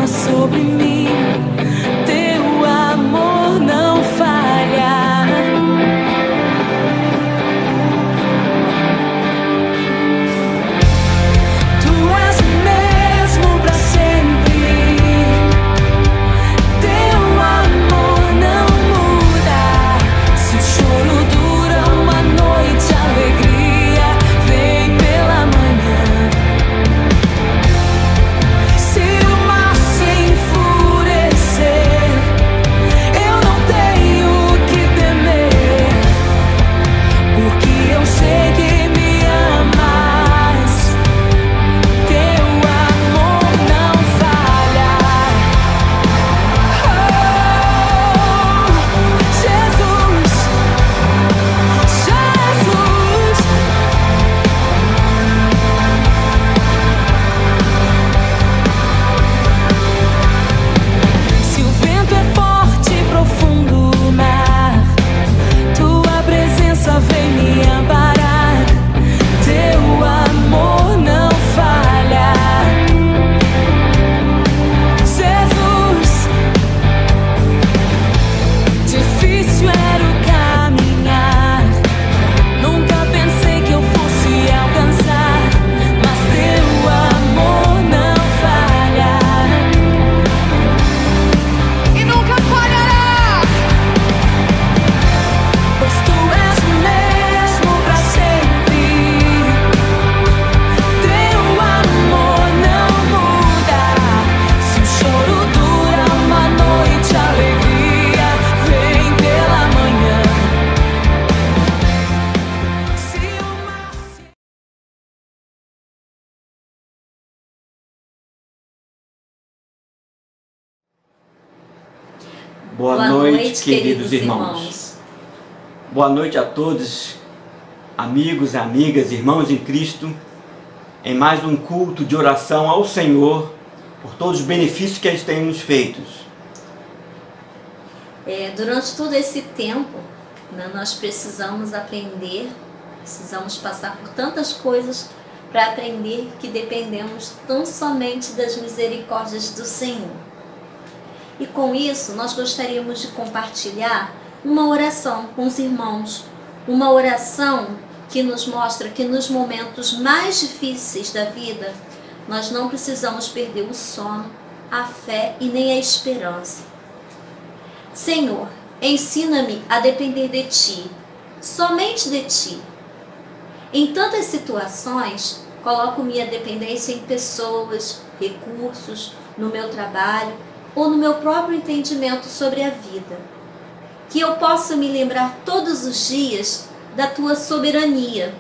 sobre mim, teu amor não falha. Tu és o mesmo pra sempre, teu amor não muda. Se o choro dura uma noite, a alegria vem pela manhã. Boa noite, queridos irmãos. Boa noite a todos, amigos e amigas, irmãos em Cristo, em mais um culto de oração ao Senhor, por todos os benefícios que Ele tem nos feito. Durante todo esse tempo, né, nós precisamos aprender, precisamos passar por tantas coisas para aprender que dependemos tão somente das misericórdias do Senhor. E com isso, nós gostaríamos de compartilhar uma oração com os irmãos. Uma oração que nos mostra que nos momentos mais difíceis da vida, nós não precisamos perder o sono, a fé e nem a esperança. Senhor, ensina-me a depender de Ti, somente de Ti. Em tantas situações, coloco minha dependência em pessoas, recursos, no meu trabalho, ou no meu próprio entendimento sobre a vida. Que eu possa me lembrar todos os dias da Tua soberania,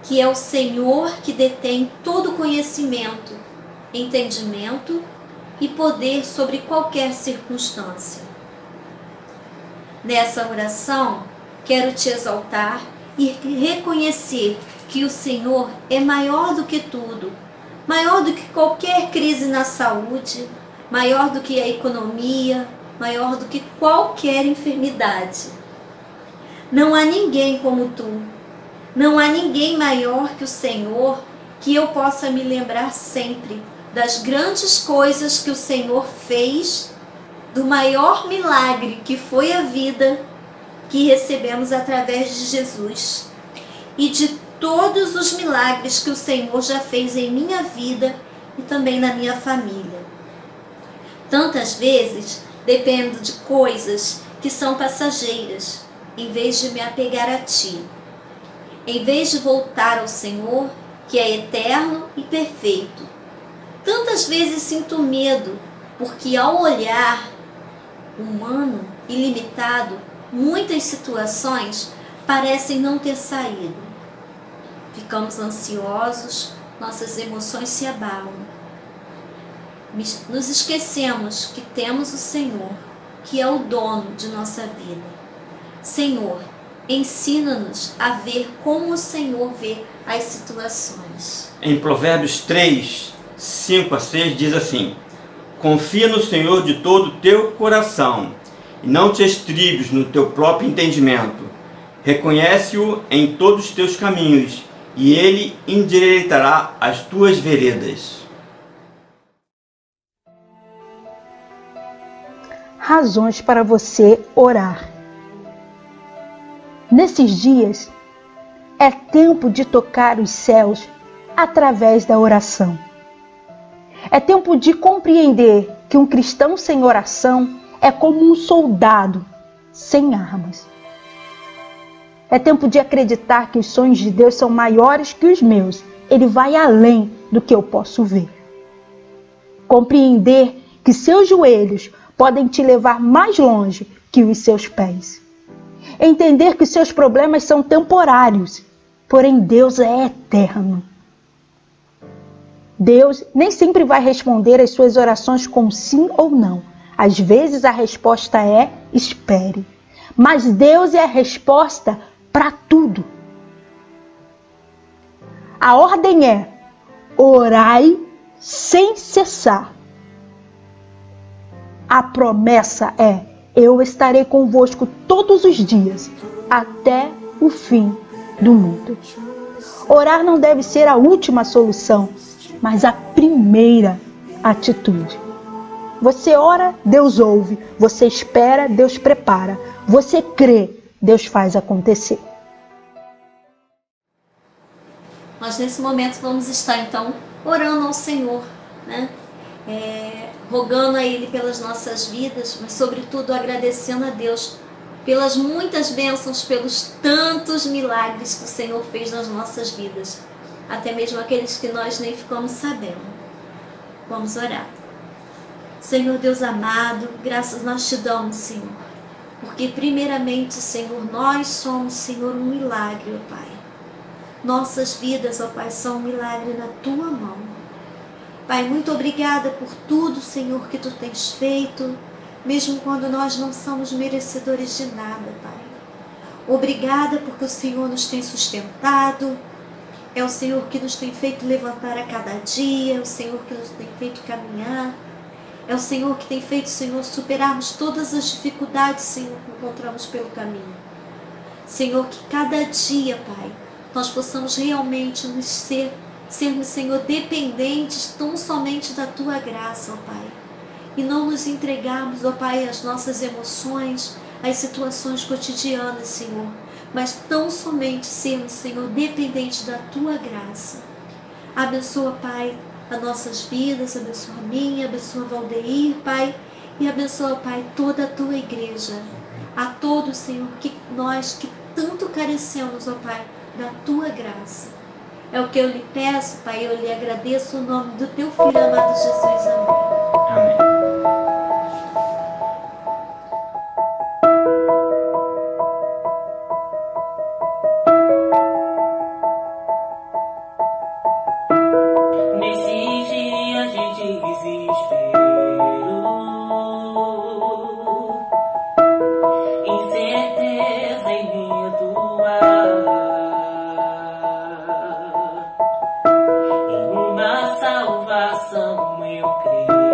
que é o Senhor que detém todo conhecimento, entendimento e poder sobre qualquer circunstância. Nessa oração, quero Te exaltar e reconhecer que o Senhor é maior do que tudo, maior do que qualquer crise na saúde, maior do que a economia, maior do que qualquer enfermidade. Não há ninguém como Tu, não há ninguém maior que o Senhor, que eu possa me lembrar sempre das grandes coisas que o Senhor fez, do maior milagre que foi a vida que recebemos através de Jesus, e de todos os milagres que o Senhor já fez em minha vida e também na minha família. Tantas vezes dependo de coisas que são passageiras, em vez de me apegar a Ti. Em vez de voltar ao Senhor, que é eterno e perfeito. Tantas vezes sinto medo, porque ao olhar humano e limitado, muitas situações parecem não ter saído. Ficamos ansiosos, nossas emoções se abalam. Nos esquecemos que temos o Senhor, que é o dono de nossa vida. Senhor, ensina-nos a ver como o Senhor vê as situações. Em Provérbios 3, 5 a 6 diz assim: confia no Senhor de todo o teu coração e não te estribes no teu próprio entendimento. Reconhece-o em todos os teus caminhos e ele endireitará as tuas veredas. Razões para você orar. Nesses dias, é tempo de tocar os céus através da oração. É tempo de compreender que um cristão sem oração é como um soldado sem armas. É tempo de acreditar que os sonhos de Deus são maiores que os meus. Ele vai além do que eu posso ver. Compreender que seus joelhos podem te levar mais longe que os seus pés. Entender que seus problemas são temporários, porém Deus é eterno. Deus nem sempre vai responder às suas orações com sim ou não. Às vezes a resposta é espere. Mas Deus é a resposta para tudo. A ordem é orai sem cessar. A promessa é: eu estarei convosco todos os dias, até o fim do mundo. Orar não deve ser a última solução, mas a primeira atitude. Você ora, Deus ouve. Você espera, Deus prepara. Você crê, Deus faz acontecer. Nós nesse momento vamos estar então orando ao Senhor, né? Rogando a Ele pelas nossas vidas, mas sobretudo agradecendo a Deus pelas muitas bênçãos, pelos tantos milagres que o Senhor fez nas nossas vidas, até mesmo aqueles que nós nem ficamos sabendo. Vamos orar. Senhor Deus amado, graças nós te damos, Senhor, porque primeiramente, Senhor, nós somos, Senhor, um milagre, ó Pai. Nossas vidas, ó Pai, são um milagre na Tua mão. Pai, muito obrigada por tudo, Senhor, que Tu tens feito, mesmo quando nós não somos merecedores de nada, Pai. Obrigada porque o Senhor nos tem sustentado, é o Senhor que nos tem feito levantar a cada dia, é o Senhor que nos tem feito caminhar, é o Senhor que tem feito, Senhor, superarmos todas as dificuldades, Senhor, que encontramos pelo caminho. Senhor, que cada dia, Pai, nós possamos realmente sermos, Senhor, dependentes tão somente da Tua graça, ó Pai. E não nos entregarmos, ó Pai, às nossas emoções, às situações cotidianas, Senhor. Mas tão somente sermos, Senhor, dependentes da Tua graça. Abençoa, Pai, as nossas vidas, abençoa a minha, abençoa a Valdeir, Pai. E abençoa, Pai, toda a Tua igreja. A todos, Senhor, que nós que tanto carecemos, ó Pai, da Tua graça. É o que eu lhe peço, Pai, eu lhe agradeço no nome do Teu Filho amado Jesus. Amém. Amém. Nesses dias de desespero, incerteza e medo em uma salvação eu creio em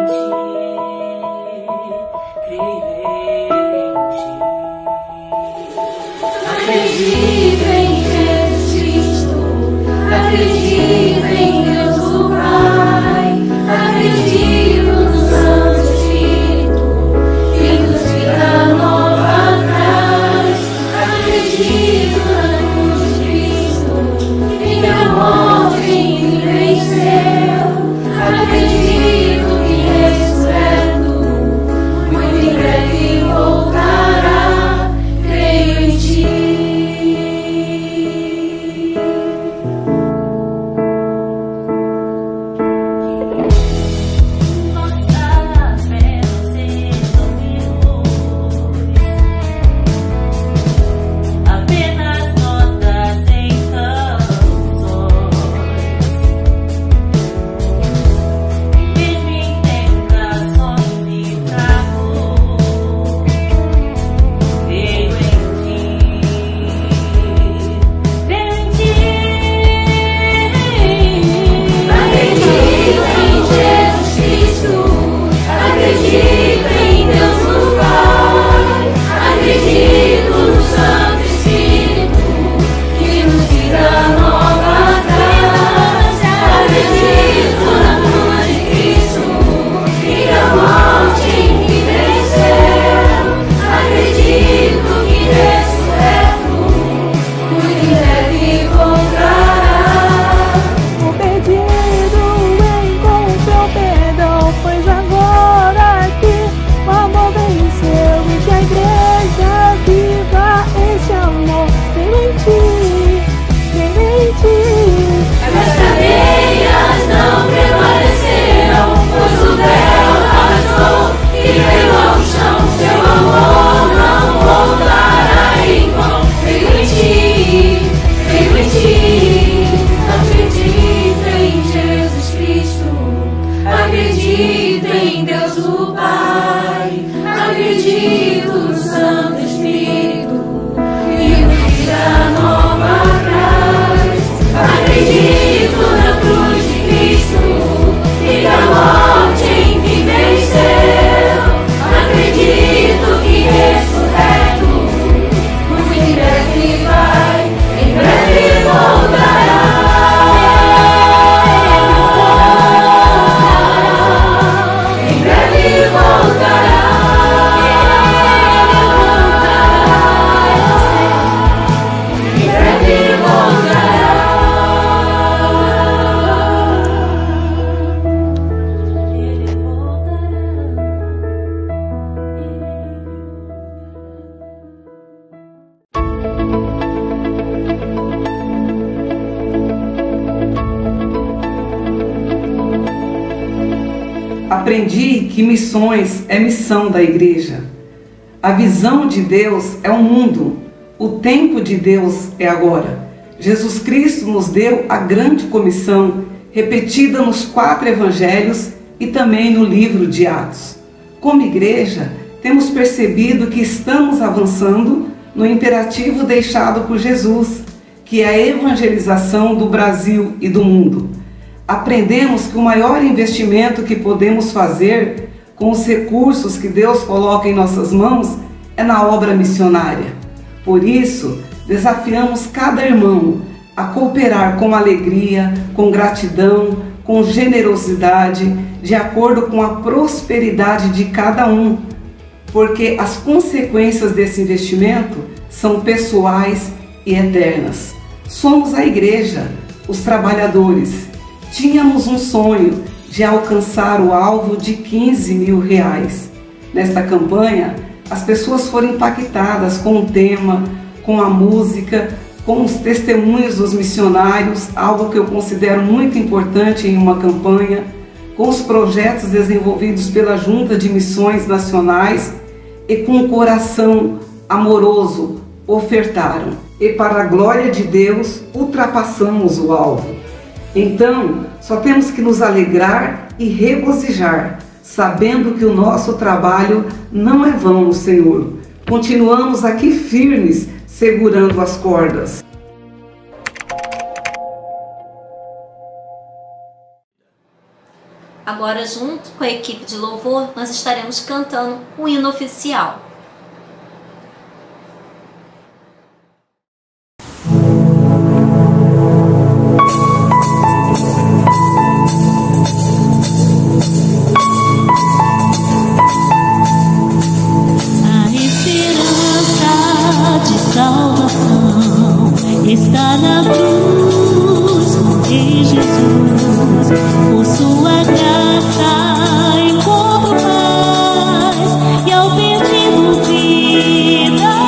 Ti, creio em Ti. Acredito em Jesus Cristo, acredito em Deus o Pai, acredito no Santo Espírito, que nos tira nova atrás, Acredito na cruz de Cristo, em teu morte que venceu. Acredito que ressurreto, muito em breve voltará. Creio em ti. Aprendi que missões é missão da igreja. A visão de Deus é o mundo. O tempo de Deus é agora. Jesus Cristo nos deu a grande comissão, repetida nos 4 evangelhos e também no livro de Atos. Como igreja, temos percebido que estamos avançando no imperativo deixado por Jesus, que é a evangelização do Brasil e do mundo. Aprendemos que o maior investimento que podemos fazer com os recursos que Deus coloca em nossas mãos é na obra missionária. Por isso, desafiamos cada irmão a cooperar com alegria, com gratidão, com generosidade, de acordo com a prosperidade de cada um, porque as consequências desse investimento são pessoais e eternas. Somos a igreja, os trabalhadores. Tínhamos um sonho de alcançar o alvo de R$15.000. Nesta campanha, as pessoas foram impactadas com o tema, com a música, com os testemunhos dos missionários, algo que eu considero muito importante em uma campanha, com os projetos desenvolvidos pela Junta de Missões Nacionais e com o coração amoroso ofertaram. E para a glória de Deus, ultrapassamos o alvo. Então, só temos que nos alegrar e regozijar, sabendo que o nosso trabalho não é vão no Senhor. Continuamos aqui firmes, segurando as cordas. Agora, junto com a equipe de louvor, nós estaremos cantando o hino oficial. A esperança de salvação salvação está na cruz de Jesus. Por sua graça encontro paz e ao perdido vida.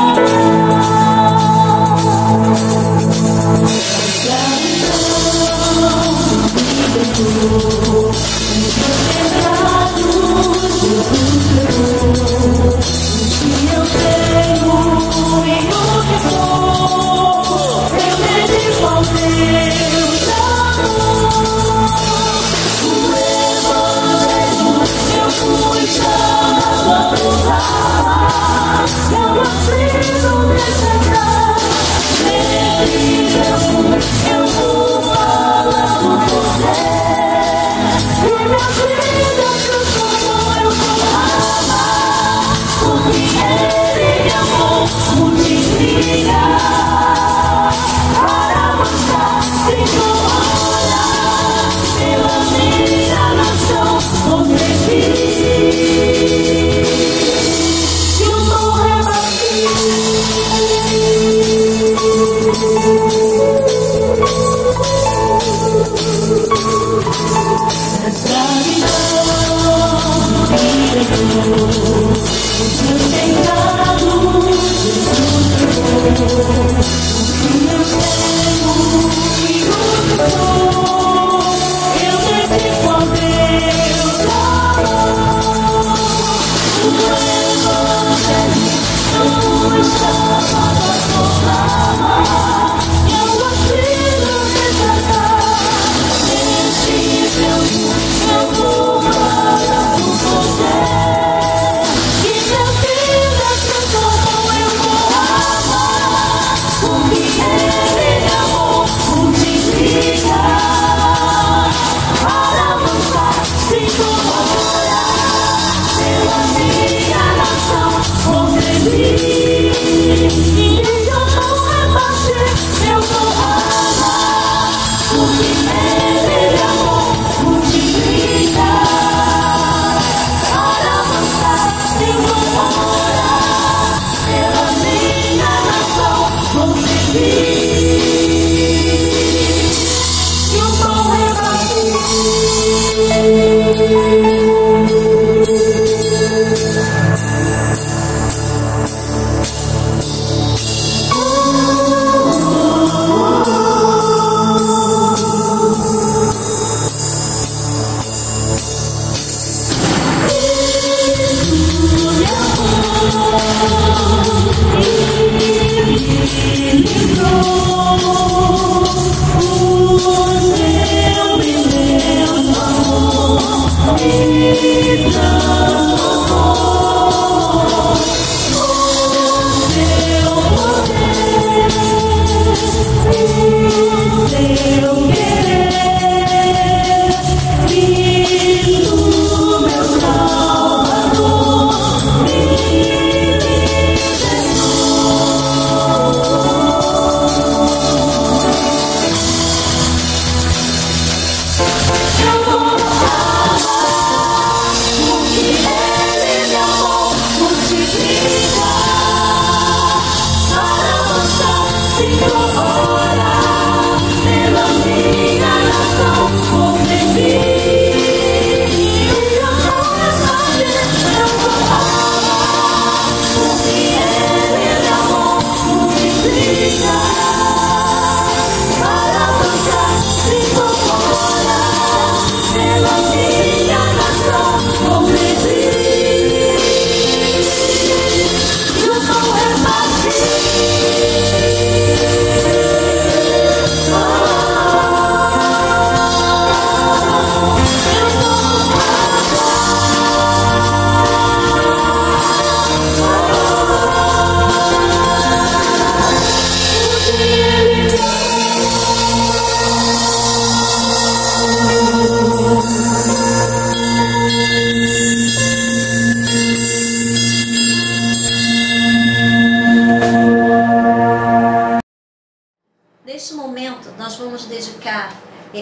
Neste momento, nós vamos dedicar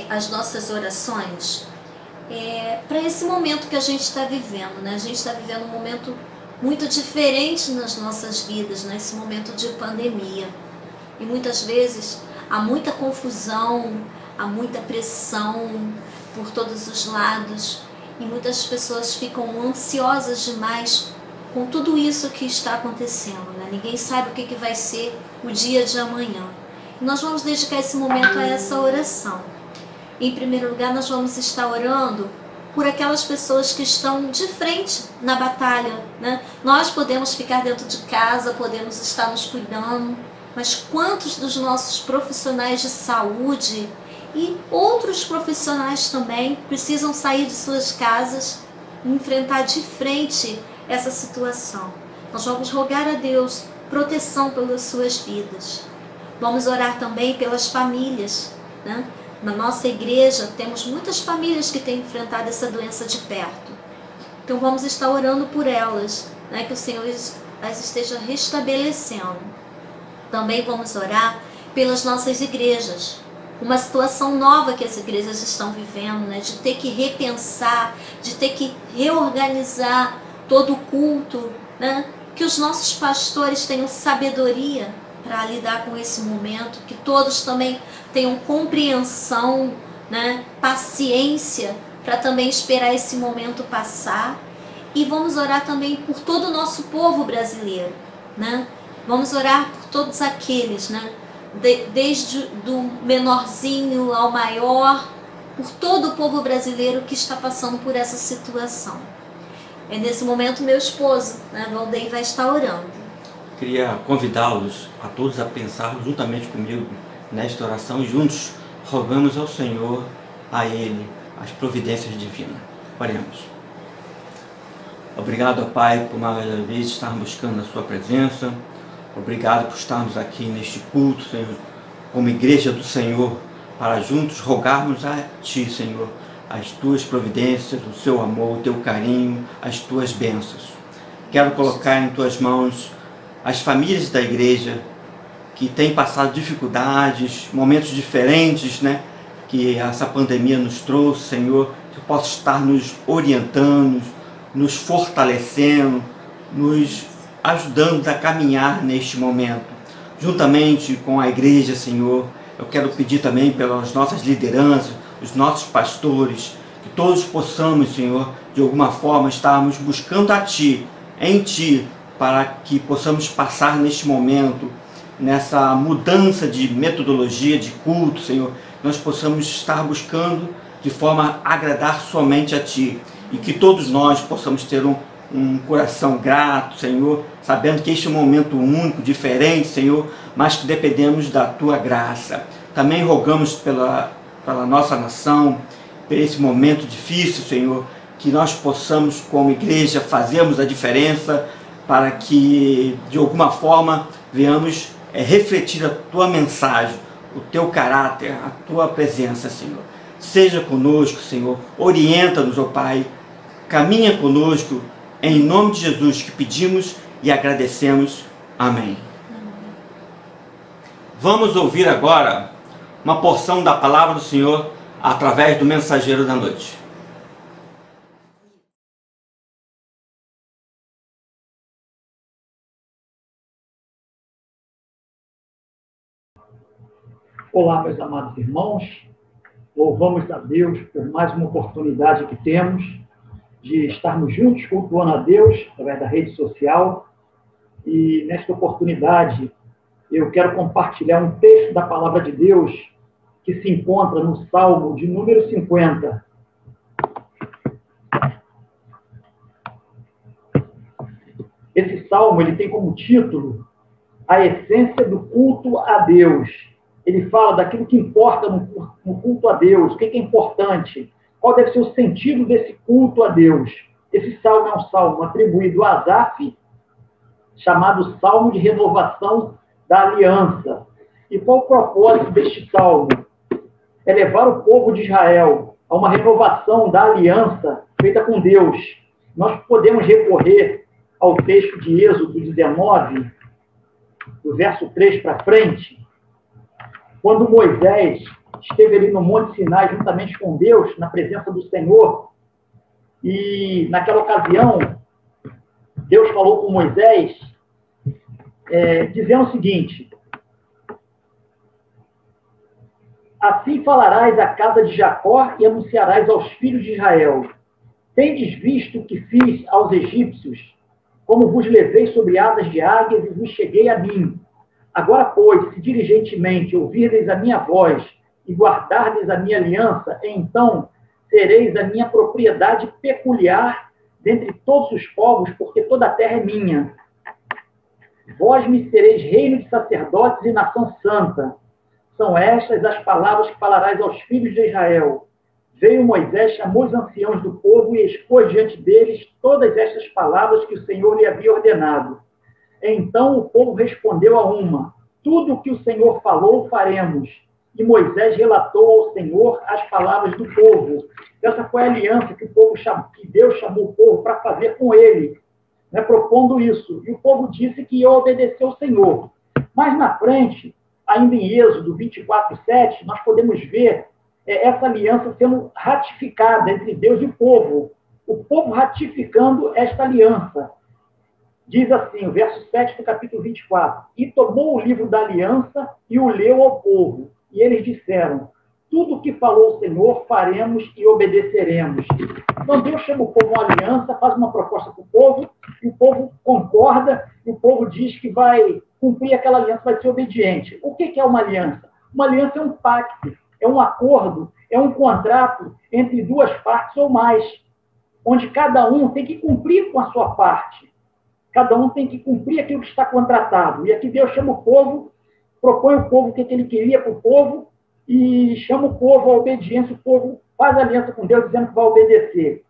as nossas orações para esse momento que a gente está vivendo, né? A gente está vivendo um momento muito diferente nas nossas vidas, nesse momento de pandemia. E muitas vezes há muita confusão, há muita pressão por todos os lados e muitas pessoas ficam ansiosas demais com tudo isso que está acontecendo, né? Ninguém sabe o que vai ser o dia de amanhã. E nós vamos dedicar esse momento a essa oração. Em primeiro lugar, nós vamos estar orando por aquelas pessoas que estão de frente na batalha, né? Nós podemos ficar dentro de casa, podemos estar nos cuidando, mas quantos dos nossos profissionais de saúde e outros profissionais também precisam sair de suas casas e enfrentar de frente essa situação? Nós vamos rogar a Deus proteção pelas suas vidas. Vamos orar também pelas famílias, né? Na nossa igreja temos muitas famílias que têm enfrentado essa doença de perto. Então vamos estar orando por elas, né? Que o Senhor as esteja restabelecendo. Também vamos orar pelas nossas igrejas. Uma situação nova que as igrejas estão vivendo, né? De ter que repensar, de ter que reorganizar todo o culto, né? Que os nossos pastores tenham sabedoria para lidar com esse momento, que todos também tenham compreensão, né? Paciência para também esperar esse momento passar. E vamos orar também por todo o nosso povo brasileiro, né? Vamos orar por todos aqueles, né? Desde do menorzinho ao maior, por todo o povo brasileiro que está passando por essa situação. É nesse momento meu esposo, né, Valdeir, vai estar orando. Queria convidá-los a todos a pensar juntamente comigo nesta oração e juntos rogamos ao Senhor, a Ele, as providências divinas. Oremos. Obrigado, Pai, por mais uma vez estarmos buscando a Sua presença. Obrigado por estarmos aqui neste culto, Senhor, como igreja do Senhor, para juntos rogarmos a Ti, Senhor, as Tuas providências, o Seu amor, o Teu carinho, as Tuas bênçãos. Quero colocar em Tuas mãos as famílias da igreja que têm passado dificuldades, momentos diferentes, né, que essa pandemia nos trouxe, Senhor, que possa estar nos orientando, nos fortalecendo, nos ajudando a caminhar neste momento. Juntamente com a igreja, Senhor, eu quero pedir também pelas nossas lideranças, os nossos pastores, que todos possamos, Senhor, de alguma forma estarmos buscando a Ti, em Ti, para que possamos passar neste momento, nessa mudança de metodologia, de culto, Senhor, nós possamos estar buscando de forma a agradar somente a Ti, e que todos nós possamos ter um coração grato, Senhor, sabendo que este é um momento único, diferente, Senhor, mas que dependemos da Tua graça. Também rogamos pela nossa nação, por esse momento difícil, Senhor, que nós possamos, como igreja, fazermos a diferença para que, de alguma forma, venhamos refletir a Tua mensagem, o Teu caráter, a Tua presença, Senhor. Seja conosco, Senhor, orienta-nos, ó Pai, caminha conosco, em nome de Jesus que pedimos e agradecemos. Amém. Vamos ouvir agora uma porção da palavra do Senhor através do mensageiro da noite. Olá, meus amados irmãos. Louvamos a Deus por mais uma oportunidade que temos de estarmos juntos cultuando a Deus através da rede social. E nesta oportunidade eu quero compartilhar um texto da Palavra de Deus que se encontra no Salmo de número 50. Esse Salmo ele tem como título A Essência do Culto a Deus. Ele fala daquilo que importa no culto a Deus, o que é importante, qual deve ser o sentido desse culto a Deus. Esse salmo é um salmo atribuído a Asaf, chamado Salmo de Renovação da Aliança. E qual o propósito deste salmo? É levar o povo de Israel a uma renovação da aliança feita com Deus. Nós podemos recorrer ao texto de Êxodo 19, do verso 3 para frente, quando Moisés esteve ali no Monte Sinai juntamente com Deus, na presença do Senhor, e naquela ocasião, Deus falou com Moisés, dizendo o seguinte: Assim falarás à casa de Jacó e anunciarás aos filhos de Israel: tendes visto o que fiz aos egípcios, como vos levei sobre asas de águias e vos cheguei a mim. Agora, pois, se diligentemente ouvirdes a minha voz e guardardes a minha aliança, então sereis a minha propriedade peculiar dentre todos os povos, porque toda a terra é minha. Vós me sereis reino de sacerdotes e nação santa. São estas as palavras que falarás aos filhos de Israel. Veio Moisés, chamou os anciãos do povo e expôs diante deles todas estas palavras que o Senhor lhe havia ordenado. Então o povo respondeu a uma: tudo o que o Senhor falou, faremos. E Moisés relatou ao Senhor as palavras do povo. Essa foi a aliança que Deus chamou o povo para fazer com ele, né, propondo isso. E o povo disse que ia obedecer ao Senhor. Mas na frente, ainda em Êxodo 24:7, nós podemos ver essa aliança sendo ratificada entre Deus e o povo ratificando esta aliança. Diz assim, o verso 7 do capítulo 24: e tomou o livro da aliança e o leu ao povo. E eles disseram: tudo o que falou o Senhor faremos e obedeceremos. Então Deus chama o povo a uma aliança, faz uma proposta para o povo, e o povo concorda, e o povo diz que vai cumprir aquela aliança, vai ser obediente. O que é uma aliança? Uma aliança é um pacto, é um acordo, é um contrato entre duas partes ou mais, onde cada um tem que cumprir com a sua parte. Cada um tem que cumprir aquilo que está contratado. E aqui Deus chama o povo, propõe o povo o que ele queria para o povo e chama o povo à obediência. O povo faz aliança com Deus dizendo que vai obedecer.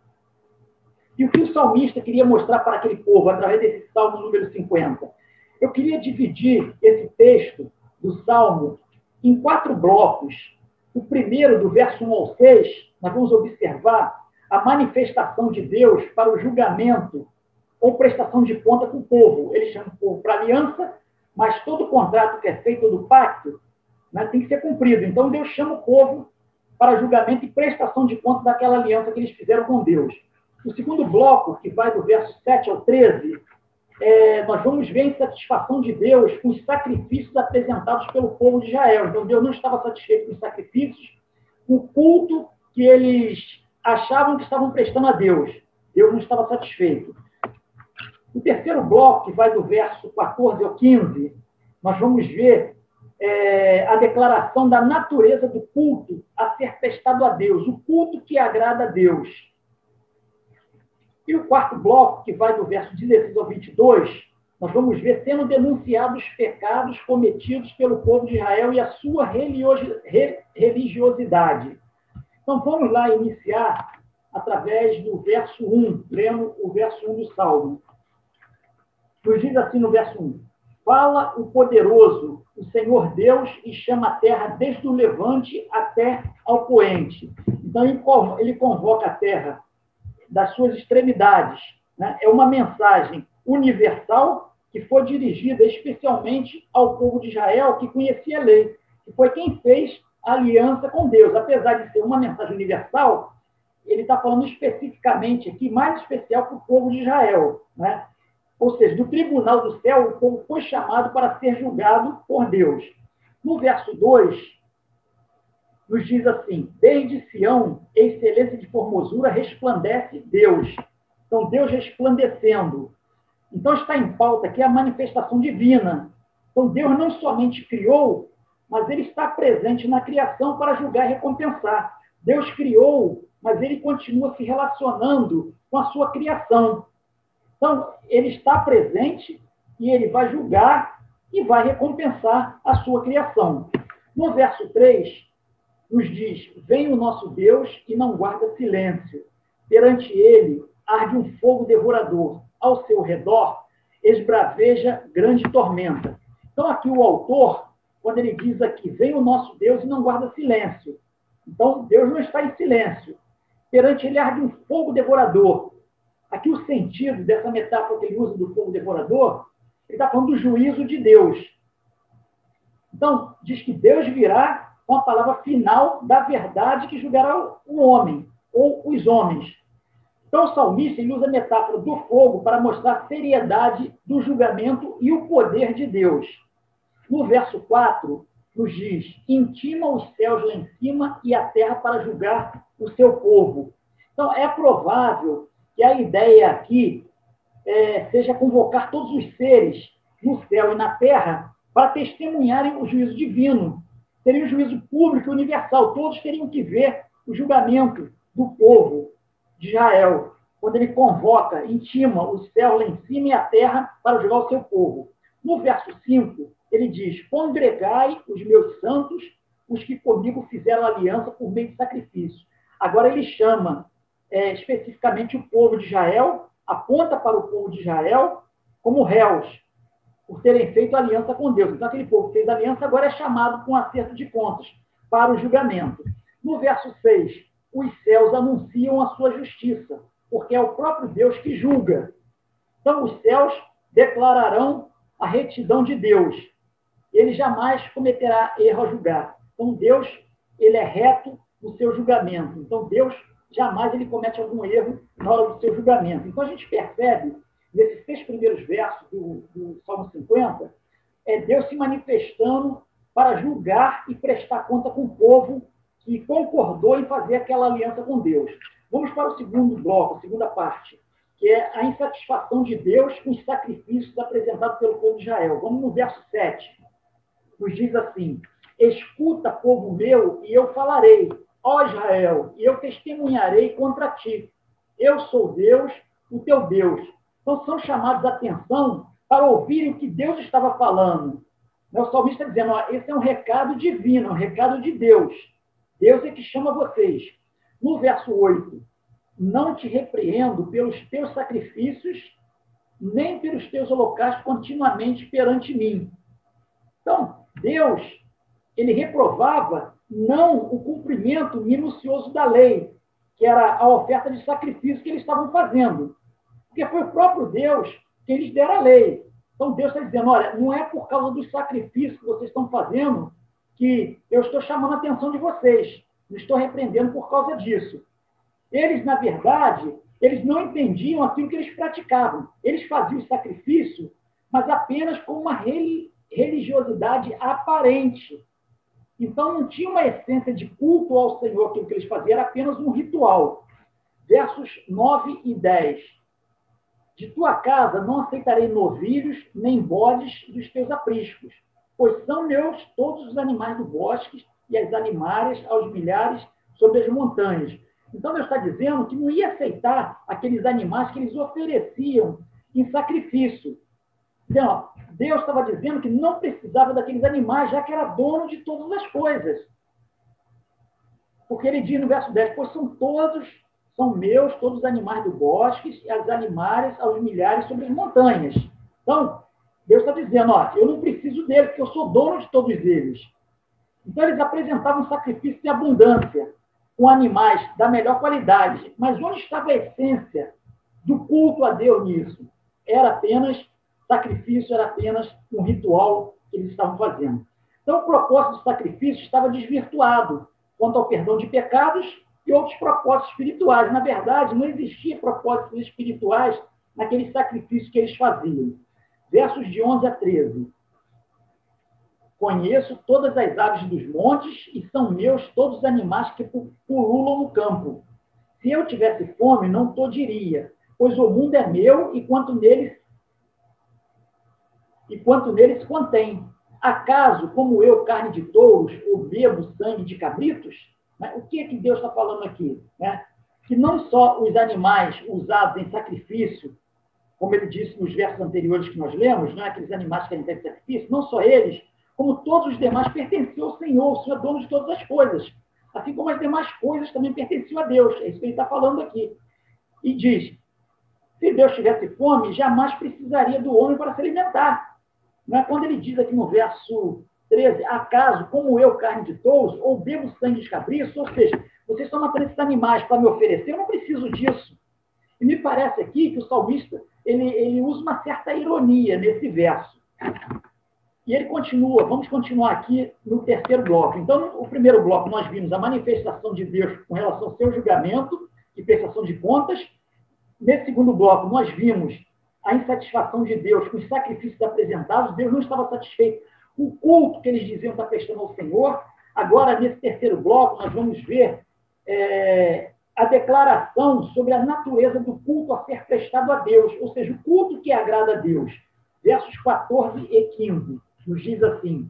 E o que o salmista queria mostrar para aquele povo através desse salmo número 50? Eu queria dividir esse texto do salmo em 4 blocos. O primeiro, do verso 1 ao 6, nós vamos observar a manifestação de Deus para o julgamento ou prestação de conta com o povo. Ele chama o povo para aliança, mas todo contrato que é feito, todo pacto, né, tem que ser cumprido. Então, Deus chama o povo para julgamento e prestação de conta daquela aliança que eles fizeram com Deus. O segundo bloco, que vai do verso 7 ao 13, nós vamos ver a insatisfação de Deus com os sacrifícios apresentados pelo povo de Israel. Então, Deus não estava satisfeito com os sacrifícios, com o culto que eles achavam que estavam prestando a Deus. Deus não estava satisfeito. O terceiro bloco, que vai do verso 14 ao 15, nós vamos ver a declaração da natureza do culto a ser prestado a Deus, o culto que agrada a Deus. E o quarto bloco, que vai do verso 16 ao 22, nós vamos ver sendo denunciados os pecados cometidos pelo povo de Israel e a sua religiosidade. Então, vamos lá iniciar através do verso 1, lendo o verso 1 do Salmo. Nos diz assim no verso 1: fala o poderoso, o Senhor Deus, e chama a terra desde o levante até ao poente. Então, ele convoca a terra das suas extremidades. Né? É uma mensagem universal que foi dirigida especialmente ao povo de Israel, que conhecia a lei, que foi quem fez a aliança com Deus. Apesar de ser uma mensagem universal, ele está falando especificamente aqui, mais especial para o povo de Israel. Né? Ou seja, do tribunal do céu, o povo foi chamado para ser julgado por Deus. No verso 2, nos diz assim: desde Sião, excelência de formosura, resplandece Deus. Então, Deus resplandecendo. Então, está em pauta aqui a manifestação divina. Então, Deus não somente criou, mas ele está presente na criação para julgar e recompensar. Deus criou, mas ele continua se relacionando com a sua criação. Então, ele está presente e ele vai julgar e vai recompensar a sua criação. No verso 3, nos diz: vem o nosso Deus e não guarda silêncio. Perante ele arde um fogo devorador. Ao seu redor esbraveja grande tormenta. Então, aqui o autor, quando ele diz aqui, vem o nosso Deus e não guarda silêncio. Então, Deus não está em silêncio. Perante ele arde um fogo devorador. Aqui o sentido dessa metáfora que ele usa do fogo devorador, ele está falando do juízo de Deus. Então, diz que Deus virá com a palavra final da verdade que julgará o homem, ou os homens. Então, o salmista ele usa a metáfora do fogo para mostrar a seriedade do julgamento e o poder de Deus. No verso 4, nos diz: intima os céus lá em cima e a terra para julgar o seu povo. Então, é provável que a ideia aqui seja convocar todos os seres no céu e na terra para testemunharem o juízo divino. Seria um juízo público e universal. Todos teriam que ver o julgamento do povo de Israel, quando ele convoca, intima os céus lá em cima e a terra para julgar o seu povo. No verso 5, ele diz: congregai os meus santos, os que comigo fizeram aliança por meio de sacrifício. Agora ele chama especificamente o povo de Israel, aponta para o povo de Israel como réus, por terem feito aliança com Deus. Então, aquele povo que fez aliança agora é chamado com acerto de contas para o julgamento. No verso 6, os céus anunciam a sua justiça, porque é o próprio Deus que julga. Então, os céus declararão a retidão de Deus. Ele jamais cometerá erro a julgar. Então, Deus, ele é reto no seu julgamento. Então, Deus jamais ele comete algum erro na hora do seu julgamento. Então, a gente percebe, nesses 6 primeiros versos do Salmo 50, Deus se manifestando para julgar e prestar conta com o povo que concordou em fazer aquela aliança com Deus. Vamos para o segundo bloco, a segunda parte, que é a insatisfação de Deus com os sacrifícios apresentados pelo povo de Israel. Vamos no verso 7. Nos diz assim: escuta, povo meu, e eu falarei, ó Israel, e eu testemunharei contra ti. Eu sou Deus, o teu Deus. Então, são chamados a atenção para ouvirem o que Deus estava falando. O salmista está dizendo: ó, esse é um recado divino, um recado de Deus. Deus é que chama vocês. No verso 8, não te repreendo pelos teus sacrifícios, nem pelos teus holocaustos continuamente perante mim. Então, Deus, ele reprovava não o cumprimento minucioso da lei, que era a oferta de sacrifício que eles estavam fazendo. Porque foi o próprio Deus que lhes dera a lei. Então, Deus está dizendo: olha, não é por causa dos sacrifícios que vocês estão fazendo que eu estou chamando a atenção de vocês. Não estou repreendendo por causa disso. Eles, na verdade, eles não entendiam aquilo que eles praticavam. Eles faziam o sacrifício, mas apenas com uma religiosidade aparente. Então, não tinha uma essência de culto ao Senhor, aquilo que eles faziam, era apenas um ritual. Versos 9 e 10. De tua casa não aceitarei novilhos, nem bodes dos teus apriscos, pois são meus todos os animais do bosque e as animárias aos milhares sobre as montanhas. Então, Deus está dizendo que não ia aceitar aqueles animais que eles ofereciam em sacrifício. Então, Deus estava dizendo que não precisava daqueles animais, já que era dono de todas as coisas. Porque ele diz no verso 10, pois são meus todos os animais do bosque e as animárias aos milhares sobre as montanhas. Então, Deus está dizendo: ó, eu não preciso deles, porque eu sou dono de todos eles. Então, eles apresentavam sacrifício em abundância, com animais da melhor qualidade. Mas onde estava a essência do culto a Deus nisso? Era apenas sacrifício, era apenas um ritual que eles estavam fazendo. Então, o propósito do sacrifício estava desvirtuado quanto ao perdão de pecados e outros propósitos espirituais. Na verdade, não existia propósitos espirituais naquele sacrifício que eles faziam. Versos de 11 a 13. Conheço todas as aves dos montes e são meus todos os animais que pululam no campo. Se eu tivesse fome, não todiria, pois o mundo é meu e quanto nele se contém. Acaso, como eu, carne de touros, ou bebo sangue de cabritos? Né? O que é que Deus está falando aqui? Né? Que não só os animais usados em sacrifício, como ele disse nos versos anteriores que nós lemos, né? Aqueles animais que ele tem sacrifício, não só eles, como todos os demais pertenciam ao Senhor, o Senhor é dono de todas as coisas. Assim como as demais coisas também pertenciam a Deus. É isso que ele está falando aqui. E diz: se Deus tivesse fome, jamais precisaria do homem para se alimentar. Não é? Quando ele diz aqui no verso 13, acaso, como eu, carne de touros, ou bebo sangue de cabriços, ou seja, vocês estão matando esses animais para me oferecer, eu não preciso disso. E me parece aqui que o salmista, ele usa uma certa ironia nesse verso. E ele continua, vamos continuar aqui no terceiro bloco. Então, no primeiro bloco, nós vimos a manifestação de Deus com relação ao seu julgamento e prestação de contas. Nesse segundo bloco, nós vimos a insatisfação de Deus com os sacrifícios apresentados. Deus não estava satisfeito o culto que eles diziam estar prestando ao Senhor. Agora, nesse terceiro bloco, nós vamos ver a declaração sobre a natureza do culto a ser prestado a Deus, ou seja, o culto que agrada a Deus. Versos 14 e 15 nos diz assim: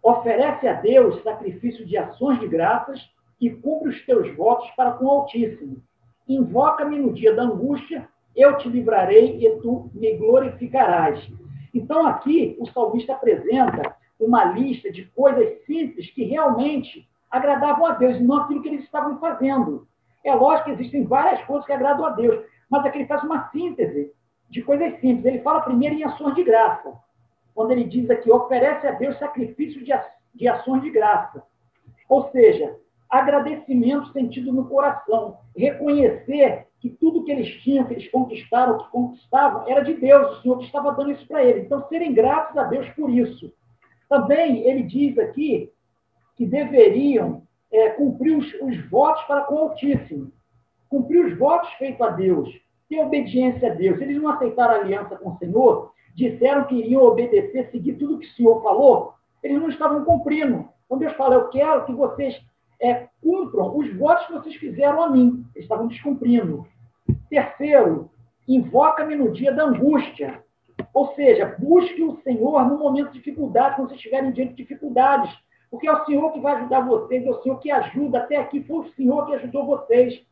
oferece a Deus sacrifício de ações de graças e cumpre os teus votos para com o Altíssimo. Invoca-me no dia da angústia, eu te livrarei e tu me glorificarás. Então, aqui, o salmista apresenta uma lista de coisas simples que realmente agradavam a Deus, e não aquilo que eles estavam fazendo. É lógico que existem várias coisas que agradam a Deus, mas aqui ele faz uma síntese de coisas simples. Ele fala primeiro em ações de graça, quando ele diz aqui, oferece a Deus sacrifício de ações de graça. Ou seja, agradecimento sentido no coração, reconhecer que tudo que eles tinham, que eles conquistaram, que conquistavam, era de Deus, o Senhor que estava dando isso para eles. Então, serem gratos a Deus por isso. Também ele diz aqui que deveriam cumprir os votos para com o Altíssimo. Cumprir os votos feitos a Deus, ter obediência a Deus. Eles não aceitaram a aliança com o Senhor, disseram que iriam obedecer, seguir tudo o que o Senhor falou, eles não estavam cumprindo. Então Deus fala, eu quero que vocês cumpram os votos que vocês fizeram a mim. Eles estavam descumprindo. Terceiro, invoca-me no dia da angústia. Ou seja, busque o Senhor no momento de dificuldade, quando vocês estiverem diante de dificuldades. Porque é o Senhor que vai ajudar vocês, é o Senhor que ajuda. Até aqui foi o Senhor que ajudou vocês.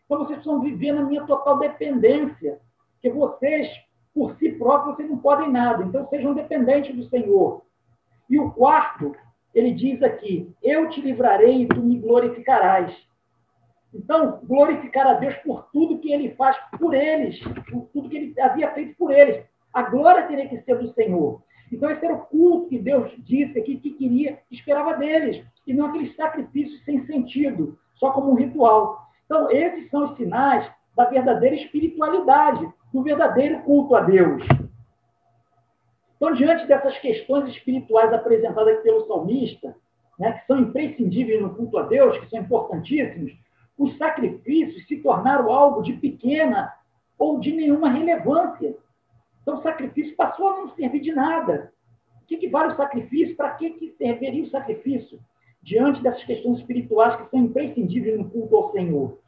Então vocês precisam viver na minha total dependência. Porque vocês, por si próprios, vocês não podem nada. Então sejam dependentes do Senhor. E o quarto, ele diz aqui, eu te livrarei e tu me glorificarás. Então, glorificar a Deus por tudo que ele faz por eles, por tudo que ele havia feito por eles. A glória teria que ser do Senhor. Então, esse era o culto que Deus disse aqui que queria, que esperava deles, e não aqueles sacrifícios sem sentido, só como um ritual. Então, esses são os sinais da verdadeira espiritualidade, do verdadeiro culto a Deus. Então, diante dessas questões espirituais apresentadas pelo salmista, que são imprescindíveis no culto a Deus, que são importantíssimos, os sacrifícios se tornaram algo de pequena ou de nenhuma relevância. Então, o sacrifício passou a não servir de nada. O que vale o sacrifício? Para que serviria o sacrifício? Diante dessas questões espirituais que são imprescindíveis no culto ao Senhor.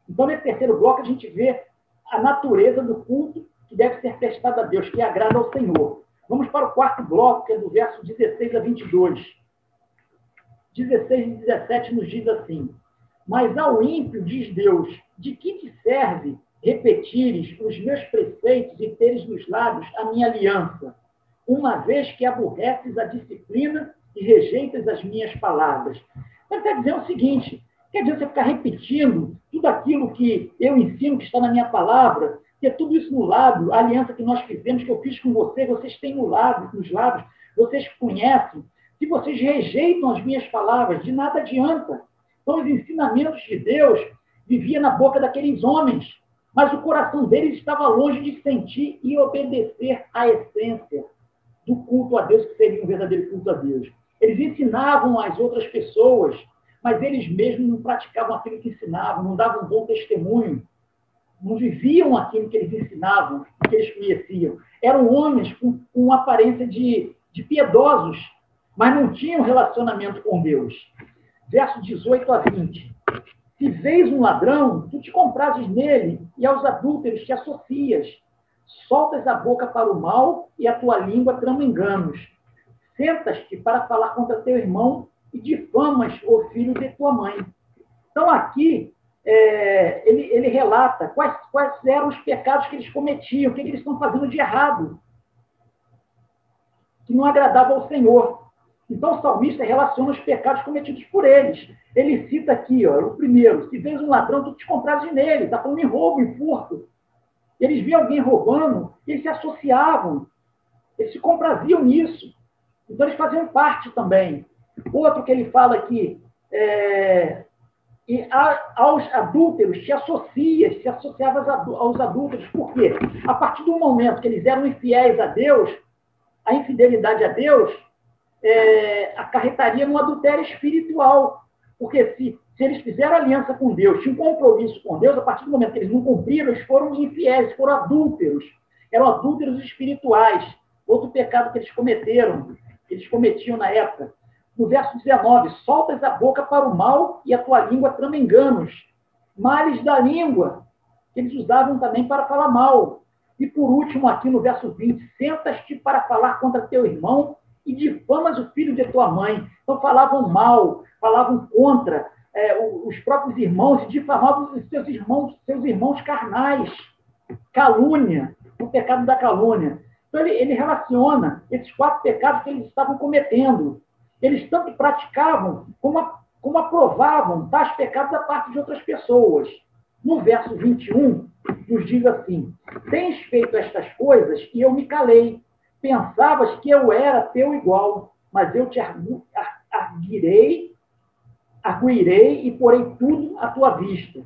Então, nesse terceiro bloco, a gente vê a natureza do culto que deve ser prestado a Deus, que agrada ao Senhor. Vamos para o quarto bloco, que é do verso 16 a 22. 16 e 17 nos diz assim: mas ao ímpio diz Deus, de que te serve repetires os meus preceitos e teres nos lábios a minha aliança, uma vez que aborreces a disciplina e rejeitas as minhas palavras? Então, quer dizer o seguinte, quer dizer você ficar repetindo tudo aquilo que eu ensino, que está na minha palavra, ter tudo isso no lábio, a aliança que nós fizemos, que eu fiz com vocês têm no lábio, nos lábios, vocês conhecem. Se vocês rejeitam as minhas palavras, de nada adianta. Então, os ensinamentos de Deus viviam na boca daqueles homens, mas o coração deles estava longe de sentir e obedecer à essência do culto a Deus, que seria um verdadeiro culto a Deus. Eles ensinavam às outras pessoas, mas eles mesmos não praticavam aquilo que ensinavam, não davam um bom testemunho, não viviam aquilo que eles ensinavam, que eles conheciam. Eram homens com aparência de piedosos, mas não tinham relacionamento com Deus. Verso 18 a 20. Se vês um ladrão, tu te comprases nele, e aos adúlteros te associas. Soltas a boca para o mal, e a tua língua trama enganos. Sentas-te para falar contra teu irmão, e difamas o filho de tua mãe. Então, aqui, ele relata quais eram os pecados que eles cometiam, o que eles estão fazendo de errado, que não agradava ao Senhor. Então, o salmista relaciona os pecados cometidos por eles. Ele cita aqui, o primeiro, se vês um ladrão, tu te comprases nele. Está falando em roubo, em furto. Eles viam alguém roubando, eles se associavam, eles se compraziam nisso. Então, eles faziam parte também. Outro que ele fala aqui, e aos adúlteros te associas, se associavas aos adúlteros. Por quê? A partir do momento que eles eram infiéis a Deus, a infidelidade a Deus acarretaria no adultério espiritual. Porque se eles fizeram aliança com Deus, tinham um compromisso com Deus, a partir do momento que eles não cumpriram, eles foram infiéis, foram adúlteros. Eram adúlteros espirituais. Outro pecado que eles cometeram. eles cometiam na época. No verso 19, soltas a boca para o mal e a tua língua trama enganos. Males da língua, que eles usavam também para falar mal. E por último, aqui no verso 20, sentas-te para falar contra teu irmão e difamas o filho de tua mãe. Então falavam mal, falavam contra os próprios irmãos e difamavam os seus irmãos carnais. Calúnia, o pecado da calúnia. Então ele relaciona esses 4 pecados que eles estavam cometendo. Eles tanto praticavam como aprovavam tais pecados da parte de outras pessoas. No verso 21, nos diz assim: tens feito estas coisas e eu me calei. Pensavas que eu era teu igual, mas eu te arguirei e porei tudo à tua vista.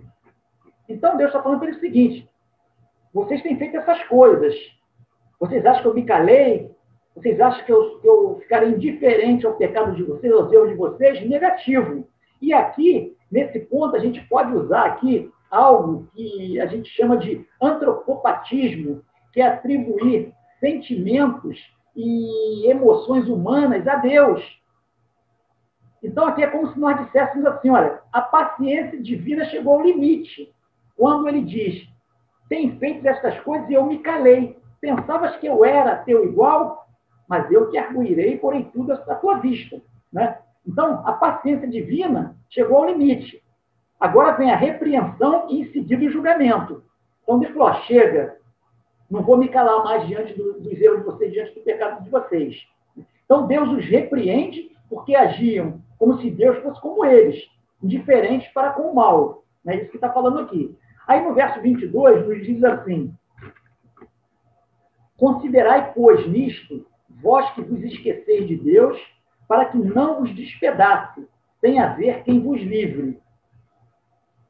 Então Deus está falando para ele o seguinte: vocês têm feito essas coisas. Vocês acham que eu me calei? Vocês acham que eu ficarei indiferente ao pecado de vocês, aos erros de vocês? Negativo. E aqui, nesse ponto, a gente pode usar aqui algo que a gente chama de antropopatismo, que é atribuir sentimentos e emoções humanas a Deus. Então, aqui é como se nós disséssemos assim, olha, a paciência divina chegou ao limite, quando ele diz, tem feito estas coisas e eu me calei. Pensavas que eu era teu igual, mas eu te arguirei e porei tudo à tua vista. Né? Então, a paciência divina chegou ao limite. Agora vem a repreensão e em seguida o julgamento. Então, Deus falou, chega, não vou me calar mais diante dos erros de vocês, diante do pecado de vocês. Então, Deus os repreende porque agiam como se Deus fosse como eles, indiferentes para com o mal. É isso que está falando aqui. Aí, no verso 22, nos diz assim, considerai, pois, nisto, vós que vos esqueceis de Deus, para que não vos despedace, sem haver quem vos livre.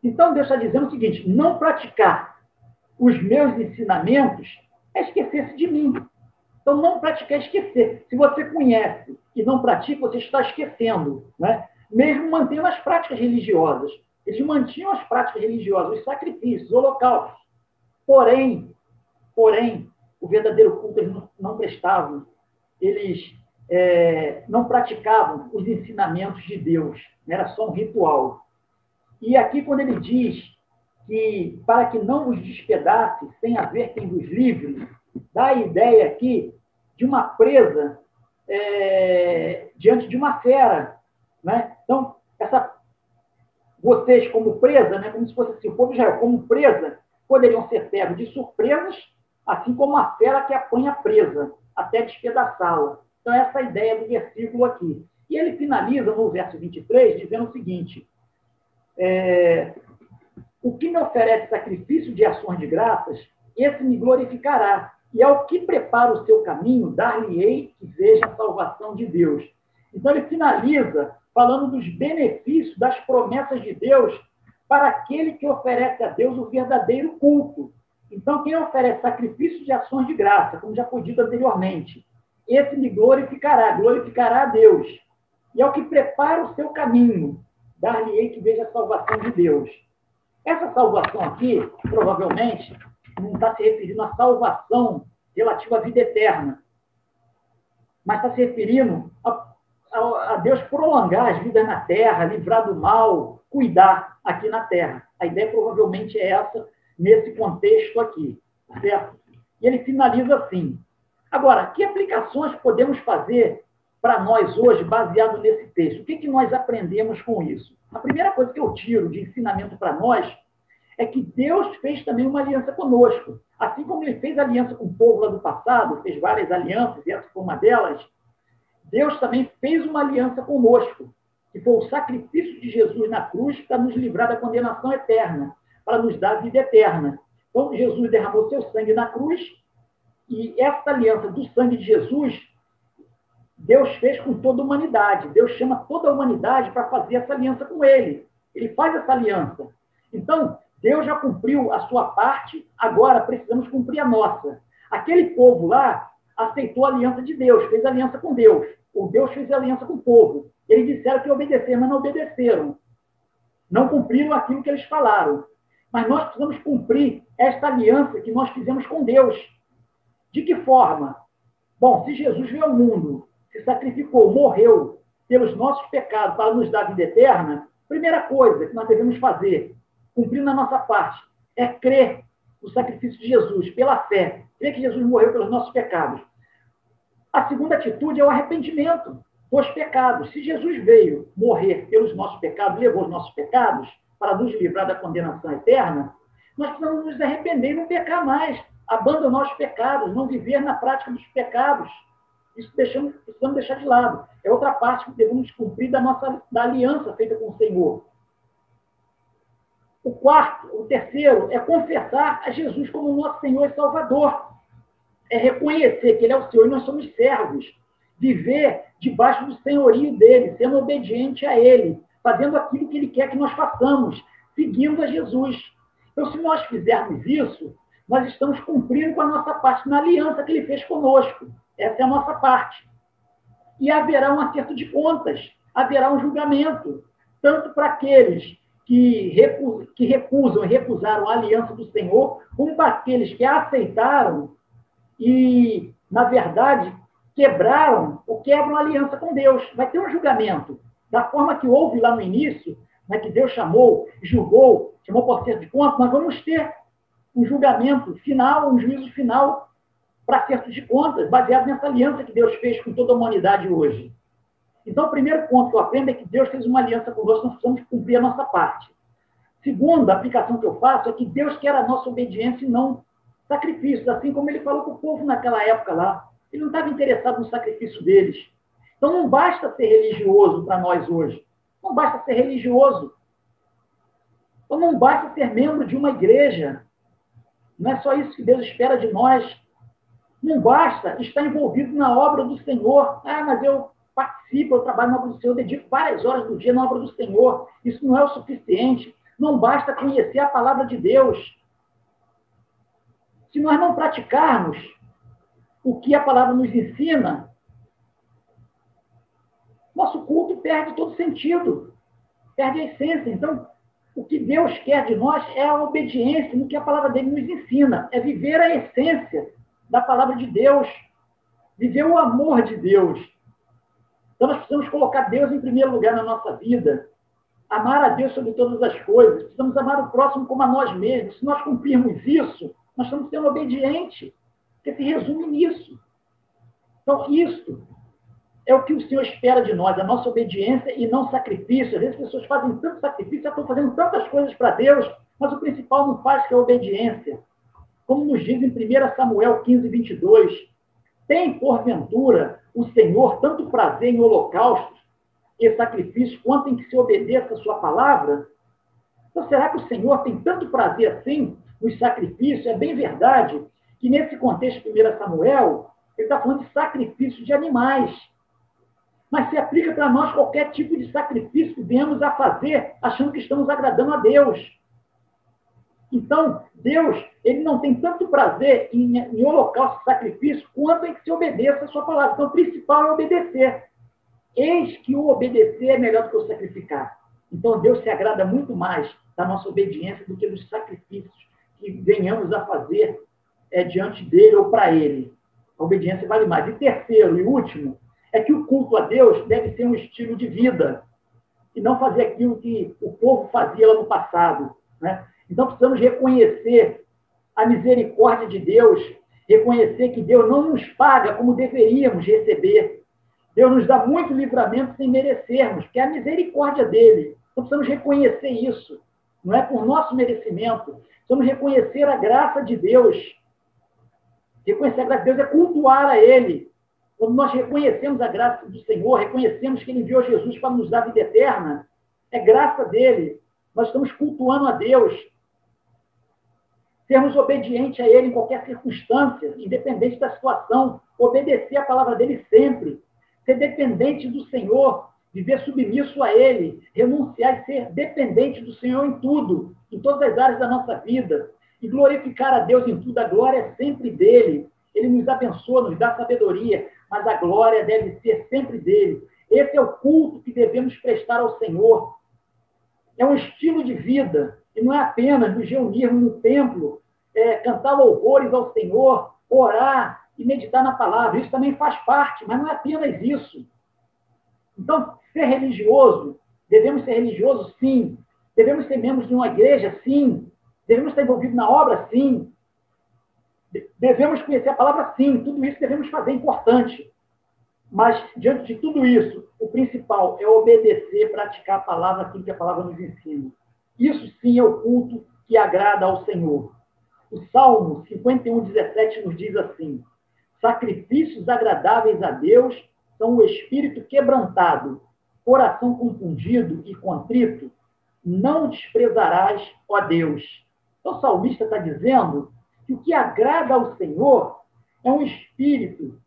Então, Deus está dizendo o seguinte, não praticar os meus ensinamentos é esquecer-se de mim. Então, não praticar é esquecer. Se você conhece e não pratica, você está esquecendo, né? Mesmo mantendo as práticas religiosas. Eles mantinham as práticas religiosas, os sacrifícios, o holocaustos. Porém, o verdadeiro culto eles não prestavam. Eles não praticavam os ensinamentos de Deus. Era só um ritual. E aqui, quando ele diz que para que não vos despedace, sem haver quem vos livre, dá a ideia aqui de uma presa diante de uma fera. Né? Então, vocês, como presa, né, como se fosse assim, o povo de Israel, como presa, poderiam ser pegos de surpresas, assim como a fera que apanha presa, até despedaçá-la. Então, essa é a ideia do versículo aqui. E ele finaliza no verso 23, dizendo o seguinte, o que me oferece sacrifício de ações de graças, esse me glorificará, e ao que prepara o seu caminho, dar-lhe-ei que veja a salvação de Deus. Então, ele finaliza falando dos benefícios, das promessas de Deus para aquele que oferece a Deus o verdadeiro culto. Então, quem oferece sacrifício de ações de graça, como já foi dito anteriormente, esse me glorificará a Deus. E ao que prepara o seu caminho, dar-lhe-ei que veja a salvação de Deus. Essa salvação aqui, provavelmente, não está se referindo à salvação relativa à vida eterna, mas está se referindo a Deus prolongar as vidas na terra, livrar do mal, cuidar aqui na terra. A ideia provavelmente é essa, nesse contexto aqui, certo? E ele finaliza assim. Agora, que aplicações podemos fazer para nós hoje, baseado nesse texto? O que nós aprendemos com isso? A primeira coisa que eu tiro de ensinamento para nós é que Deus fez também uma aliança conosco. Assim como ele fez aliança com o povo lá do passado, fez várias alianças, e essa foi uma delas, Deus também fez uma aliança conosco, que foi o sacrifício de Jesus na cruz para nos livrar da condenação eterna, para nos dar vida eterna. Então, Jesus derramou seu sangue na cruz, e essa aliança do sangue de Jesus, Deus fez com toda a humanidade. Deus chama toda a humanidade para fazer essa aliança com ele. Ele faz essa aliança. Então, Deus já cumpriu a sua parte, agora precisamos cumprir a nossa. Aquele povo lá aceitou a aliança de Deus, fez aliança com Deus. Ou Deus fez aliança com o povo. Eles disseram que iam obedecer, mas não obedeceram. Não cumpriram aquilo que eles falaram. Mas nós precisamos cumprir esta aliança que nós fizemos com Deus. De que forma? Bom, se Jesus veio ao mundo se sacrificou, morreu pelos nossos pecados para nos dar vida eterna, primeira coisa que nós devemos fazer, cumprindo a nossa parte, é crer no sacrifício de Jesus, pela fé. Crer que Jesus morreu pelos nossos pecados. A segunda atitude é o arrependimento dos pecados. Se Jesus veio morrer pelos nossos pecados, levou os nossos pecados para nos livrar da condenação eterna, nós precisamos nos arrepender e não pecar mais, abandonar os pecados, não viver na prática dos pecados. Isso precisamos deixar de lado. É outra parte que devemos cumprir da aliança feita com o Senhor. O terceiro, é confessar a Jesus como nosso Senhor e Salvador. É reconhecer que Ele é o Senhor e nós somos servos. Viver debaixo do senhorio dEle, sendo obediente a Ele, fazendo aquilo que Ele quer que nós façamos, seguindo a Jesus. Então, se nós fizermos isso, nós estamos cumprindo com a nossa parte na aliança que Ele fez conosco. Essa é a nossa parte. E haverá um acerto de contas, haverá um julgamento, tanto para aqueles que recusam e recusaram a aliança do Senhor, como para aqueles que a aceitaram e, na verdade, quebram a aliança com Deus. Vai ter um julgamento. Da forma que houve lá no início, né, que Deus chamou, julgou, chamou por acerto de contas, nós vamos ter um julgamento final, um juízo final para acerto de contas, baseado nessa aliança que Deus fez com toda a humanidade hoje. Então, o primeiro ponto que eu aprendo é que Deus fez uma aliança conosco, nós precisamos cumprir a nossa parte. Segunda aplicação que eu faço é que Deus quer a nossa obediência e não sacrifícios, assim como Ele falou com o povo naquela época lá. Ele não estava interessado no sacrifício deles. Então, não basta ser religioso para nós hoje. Não basta ser religioso. Então, não basta ser membro de uma igreja. Não é só isso que Deus espera de nós. Não basta estar envolvido na obra do Senhor. Ah, mas eu participo, eu trabalho na obra do Senhor, eu dedico várias horas do dia na obra do Senhor. Isso não é o suficiente. Não basta conhecer a palavra de Deus. Se nós não praticarmos o que a palavra nos ensina, nosso culto perde todo sentido, perde a essência. Então, o que Deus quer de nós é a obediência no que a palavra dele nos ensina, é viver a essência da palavra de Deus, viver o amor de Deus. Então, nós precisamos colocar Deus em primeiro lugar na nossa vida, amar a Deus sobre todas as coisas, precisamos amar o próximo como a nós mesmos. Se nós cumprirmos isso, nós estamos sendo obedientes, porque se resume nisso. Então, isso é o que o Senhor espera de nós, a nossa obediência e não sacrifício. Às vezes as pessoas fazem tanto sacrifício, já estão fazendo tantas coisas para Deus, mas o principal não faz, que é a obediência. Como nos diz em 1 Samuel 15, 22, tem, porventura, o Senhor tanto prazer em holocaustos e sacrifícios, quanto em que se obedeça a sua palavra? Então, será que o Senhor tem tanto prazer assim nos sacrifícios? É bem verdade que nesse contexto de 1 Samuel, ele está falando de sacrifício de animais. Mas se aplica para nós qualquer tipo de sacrifício que venhamos a fazer, achando que estamos agradando a Deus. Então, Deus, ele não tem tanto prazer em holocausto e sacrifício, quanto em que se obedeça a sua palavra. Então, o principal é obedecer. Eis que o obedecer é melhor do que o sacrificar. Então, Deus se agrada muito mais da nossa obediência do que dos sacrifícios que venhamos a fazer diante dele ou para ele. A obediência vale mais. E terceiro e último, é que o culto a Deus deve ser um estilo de vida e não fazer aquilo que o povo fazia lá no passado, né? Então, precisamos reconhecer a misericórdia de Deus, reconhecer que Deus não nos paga como deveríamos receber. Deus nos dá muito livramento sem merecermos, que é a misericórdia dele. Então, precisamos reconhecer isso. Não é por nosso merecimento. Precisamos reconhecer a graça de Deus. Reconhecer a graça de Deus é cultuar a ele. Quando nós reconhecemos a graça do Senhor, reconhecemos que ele enviou Jesus para nos dar vida eterna, é graça dele. Nós estamos cultuando a Deus. Sermos obedientes a ele em qualquer circunstância, independente da situação. Obedecer a palavra dele sempre. Ser dependente do Senhor, viver submisso a ele, renunciar e ser dependente do Senhor em tudo, em todas as áreas da nossa vida. E glorificar a Deus em tudo. A glória é sempre dele. Ele nos abençoa, nos dá sabedoria, mas a glória deve ser sempre dele. Esse é o culto que devemos prestar ao Senhor. É um estilo de vida, e não é apenas nos reunirmos no templo, cantar louvores ao Senhor, orar e meditar na palavra. Isso também faz parte, mas não é apenas isso. Então, ser religioso, devemos ser religiosos, sim. Devemos ser membros de uma igreja, sim. Devemos estar envolvidos na obra, sim. Devemos conhecer a palavra, sim. Tudo isso devemos fazer, é importante. Mas, diante de tudo isso, o principal é obedecer, praticar a palavra, aquilo que a palavra nos ensina. Isso, sim, é o culto que agrada ao Senhor. O Salmo 51:17 nos diz assim: sacrifícios agradáveis a Deus são o espírito quebrantado, coração confundido e contrito, não desprezarás, ó Deus. Então, o salmista está dizendo que o que agrada ao Senhor é um espírito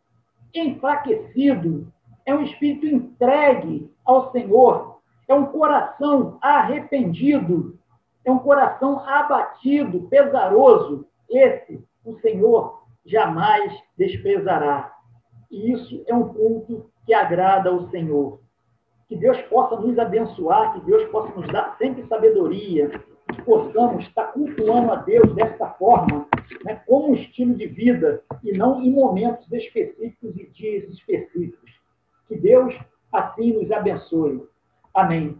enfraquecido, é um espírito entregue ao Senhor, é um coração arrependido, é um coração abatido, pesaroso. Esse o Senhor jamais desprezará. E isso é um culto que agrada ao Senhor. Que Deus possa nos abençoar, que Deus possa nos dar sempre sabedoria, que possamos estar cultuando a Deus desta forma, né, como um estilo de vida, e não em momentos específicos e dias específicos. Que Deus assim nos abençoe. Amém.